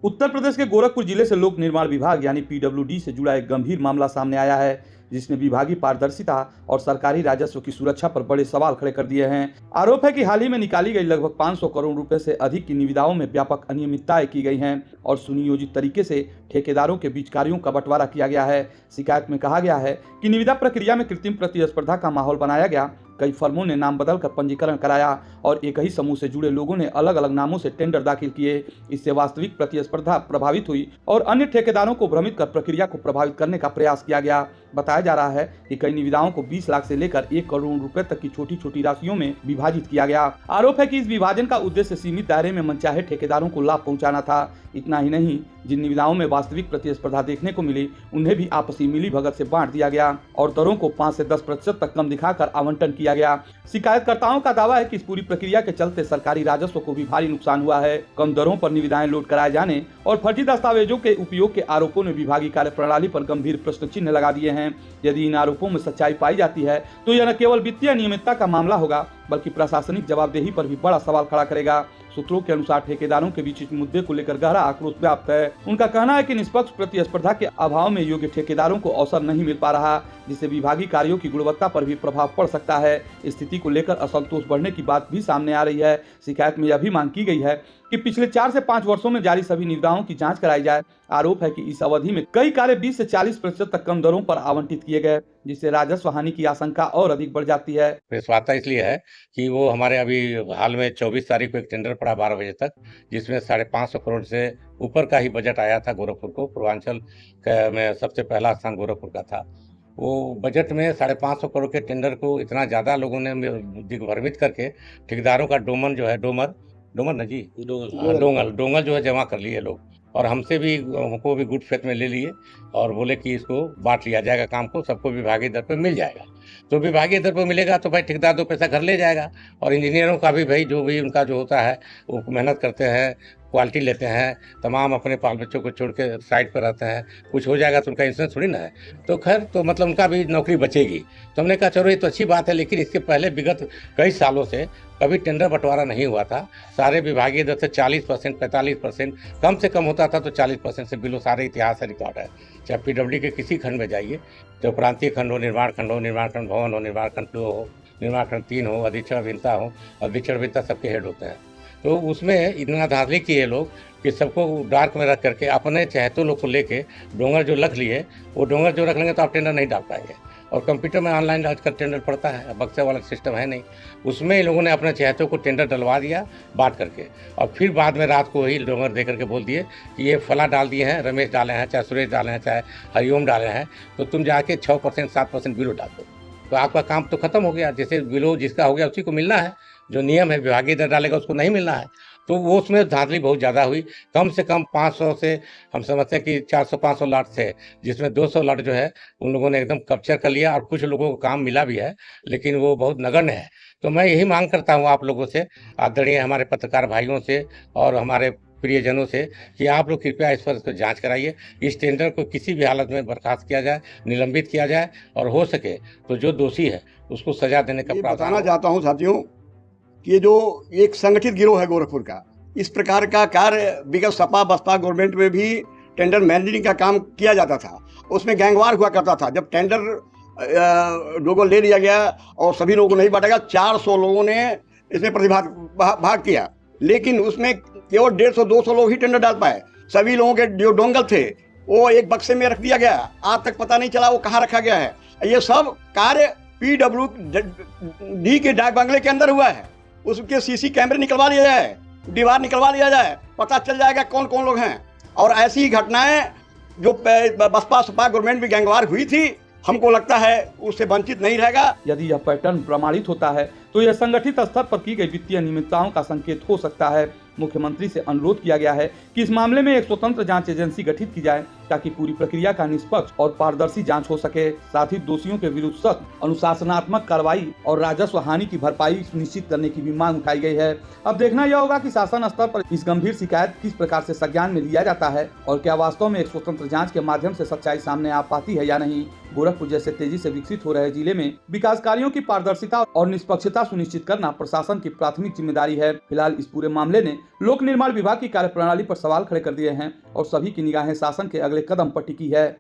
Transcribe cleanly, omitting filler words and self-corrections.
उत्तर प्रदेश के गोरखपुर जिले से लोक निर्माण विभाग यानी पीडब्ल्यूडी से जुड़ा एक गंभीर मामला सामने आया है, जिसने विभागीय पारदर्शिता और सरकारी राजस्व की सुरक्षा पर बड़े सवाल खड़े कर दिए हैं। आरोप है कि हाल ही में निकाली गई लगभग 500 करोड़ रुपए से अधिक की निविदाओं में व्यापक अनियमितताएं की गई हैं और सुनियोजित तरीके से ठेकेदारों के बीच कार्यों का बंटवारा किया गया है। शिकायत में कहा गया है कि निविदा प्रक्रिया में कृत्रिम प्रतिस्पर्धा का माहौल बनाया गया। कई फर्मों ने नाम बदलकर पंजीकरण कराया और एक ही समूह से जुड़े लोगों ने अलग अलग नामों से टेंडर दाखिल किए। इससे वास्तविक प्रतिस्पर्धा प्रभावित हुई और अन्य ठेकेदारों को भ्रमित कर प्रक्रिया को प्रभावित करने का प्रयास किया गया। बताया जा रहा है कि कई निविदाओं को 20 लाख से लेकर 1 करोड़ रुपए तक की छोटी छोटी राशियों में विभाजित किया गया। आरोप है कि इस विभाजन का उद्देश्य सीमित दायरे में मनचाहे ठेकेदारों को लाभ पहुंचाना था। इतना ही नहीं, जिन निविदाओं में वास्तविक प्रतिस्पर्धा देखने को मिली उन्हें भी आपसी मिलीभगत से बांट दिया गया और दरों को 5 से 10% तक कम दिखाकर आवंटन किया गया। शिकायतकर्ताओं का दावा है कि इस पूरी प्रक्रिया के चलते सरकारी राजस्व को भी भारी नुकसान हुआ है। कम दरों पर निविदाएं लोड कराए जाने और फर्जी दस्तावेजों के उपयोग के आरोपों ने विभागीय कार्यप्रणाली पर गंभीर प्रश्न चिन्ह लगा दिए हैं। यदि इन आरोपों में सच्चाई पाई जाती है तो यह न केवल वित्तीय अनियमितता का मामला होगा बल्कि प्रशासनिक जवाबदेही पर भी बड़ा सवाल खड़ा करेगा। सूत्रों के अनुसार ठेकेदारों के बीच इस मुद्दे को लेकर गहरा आक्रोश व्याप्त है। उनका कहना है कि निष्पक्ष प्रतिस्पर्धा के अभाव में योग्य ठेकेदारों को अवसर नहीं मिल पा रहा, जिससे विभागीय कार्यों की गुणवत्ता पर भी प्रभाव पड़ सकता है। स्थिति को लेकर असंतोष बढ़ने की बात भी सामने आ रही है। शिकायत में यह भी मांग की गई है कि पिछले 4 से 5 वर्षों में जारी सभी निविदाओं की जांच कराई जाए। आरोप है कि इस अवधि में कई कार्य 20 से 40% तक कम दरों पर आवंटित किए गए, जिससे राजस्व हानि की आशंका और अधिक बढ़ जाती है। विश्वासता इसलिए है कि वो हमारे अभी हाल में 24 तारीख को एक टेंडर पड़ा 12 बजे तक, जिसमें 550 करोड़ से ऊपर का ही बजट आया था गोरखपुर को। पूर्वांचल में सबसे पहला स्थान गोरखपुर का था। वो बजट में 550 करोड़ के टेंडर को इतना ज़्यादा लोगों ने दिग्भ्रमित करके ठेकेदारों का डोंगल जो है जमा कर लिए लोग, और हमको भी गुड फेथ में ले लिए और बोले कि इसको बांट लिया जाएगा, काम को सबको विभागीय दर पर मिल जाएगा। तो विभागीय दर पर मिलेगा तो भाई ठेकेदार 2 पैसा घर ले जाएगा, और इंजीनियरों का भी भाई जो भी उनका जो होता है वो मेहनत करते हैं, क्वालिटी लेते हैं, तमाम अपने बाल बच्चों को छोड़ के साइड पर रहते हैं। कुछ हो जाएगा तो उनका इंश्योरेंस थोड़ी ना है, तो खैर तो मतलब उनका भी नौकरी बचेगी। तो हमने कहा चलो ये तो अच्छी बात है, लेकिन इसके पहले विगत कई सालों से कभी टेंडर बंटवारा नहीं हुआ था। सारे विभागीय दर से 40%, 45%, कम से कम होता था तो 40% से बिलो सारे इतिहास है, रिकॉर्ड है। चाहे पीडब्ल्यूडी के किसी खंड में जाइए, तो प्रांतीय खंड हो, निर्माण खंड हो, निर्माण खंड भवन हो, निर्माण खंड 2 हो, निर्माण खंड 3 हो, अधीक्षण अभियंता हो, अधीक्षण अभियंता सबके हेड होते हैं। तो उसमें इतना धांधली किए लोग कि सबको डार्क में रख करके अपने चहेतों लोग को लेके डोंगर जो रख लिए, वो डोंगर जो रख लेंगे तो आप टेंडर नहीं डाल पाएंगे। और कंप्यूटर में ऑनलाइन आजकल टेंडर पड़ता है, बक्से वाला सिस्टम है नहीं, उसमें लोगों ने अपने चहेतों को टेंडर डलवा दिया बांट करके, और फिर बाद में रात को ही डोंगर दे करके बोल दिए कि ये फला डाल दिए हैं, रमेश डाले हैं, चाहे सुरेश डाले हैं, चाहे हरिओम डाले हैं, तो तुम जाके 6% 7% बिलो डाल दो, तो आपका काम तो खत्म हो गया। जैसे बिलो जिसका हो गया उसी को मिलना है, जो नियम है विभागीय दर डालेगा उसको नहीं मिलना है। तो वो उसमें धांधली बहुत ज़्यादा हुई। कम से कम 500 से हम समझते हैं कि 400-500 लाट थे, जिसमें 200 लाट जो है उन लोगों ने एकदम कैप्चर कर लिया, और कुछ लोगों को काम मिला भी है, लेकिन वो बहुत नगण्य है। तो मैं यही मांग करता हूँ आप लोगों से, आदरणीय हमारे पत्रकार भाइयों से और हमारे प्रियजनों से, कि आप लोग कृपया इस पर जांच कराइए। इस टेंडर को किसी भी हालत में बर्खास्त किया जाए, निलंबित किया जाए, और हो सके तो जो दोषी है उसको सजा देने का प्रावधान। बताना चाहता हूँ साथियों कि ये जो एक संगठित गिरोह है गोरखपुर का, इस प्रकार का कार्य विगत सपा बसपा गवर्नमेंट में भी टेंडर मैनेजरिंग का काम किया जाता था। उसमें गैंगवार हुआ करता था। जब टेंडर लोगों ले लिया गया और सभी लोगों को नहीं बांटा गया, 400 लोगों ने इसमें भाग किया, लेकिन उसमें केवल 150-200 लोग ही टेंडर डाल पाए। सभी लोगों के जो डोंगल थे वो एक बक्से में रख दिया गया, आज तक पता नहीं चला वो कहाँ रखा गया है। ये सब कार्य पीडब्ल्यूडी के डाक बंगले के अंदर हुआ है। उसके सीसी कैमरे निकलवा लिया जाए, दीवार निकलवा लिया जाए, पता चल जाएगा कौन कौन लोग हैं। और ऐसी घटनाएं जो बसपा सपा गवर्नमेंट में गैंगवार हुई थी, हमको लगता है उससे वंचित नहीं रहेगा। यदि यह पैटर्न प्रमाणित होता है तो यह संगठित स्तर पर की गई वित्तीय अनियमितताओं का संकेत हो सकता है। मुख्यमंत्री से अनुरोध किया गया है कि इस मामले में एक स्वतंत्र जांच एजेंसी गठित की जाए ताकि पूरी प्रक्रिया का निष्पक्ष और पारदर्शी जांच हो सके। साथ ही दोषियों के विरुद्ध सख्त अनुशासनात्मक कार्रवाई और राजस्व हानि की भरपाई सुनिश्चित करने की भी मांग उठाई गई है। अब देखना यह होगा कि शासन स्तर पर इस गंभीर शिकायत किस प्रकार से संज्ञान में लिया जाता है और क्या वास्तव में एक स्वतंत्र जांच के माध्यम से सच्चाई सामने आ पाती है या नहीं। गोरखपुर जैसे तेजी से विकसित हो रहे जिले में विकास कार्यों की पारदर्शिता और निष्पक्षता सुनिश्चित करना प्रशासन की प्राथमिक जिम्मेदारी है। फिलहाल इस पूरे मामले ने लोक निर्माण विभाग की कार्यप्रणाली पर सवाल खड़े कर दिए हैं और सभी की निगाहें शासन के अगले कदम पर टिकी है।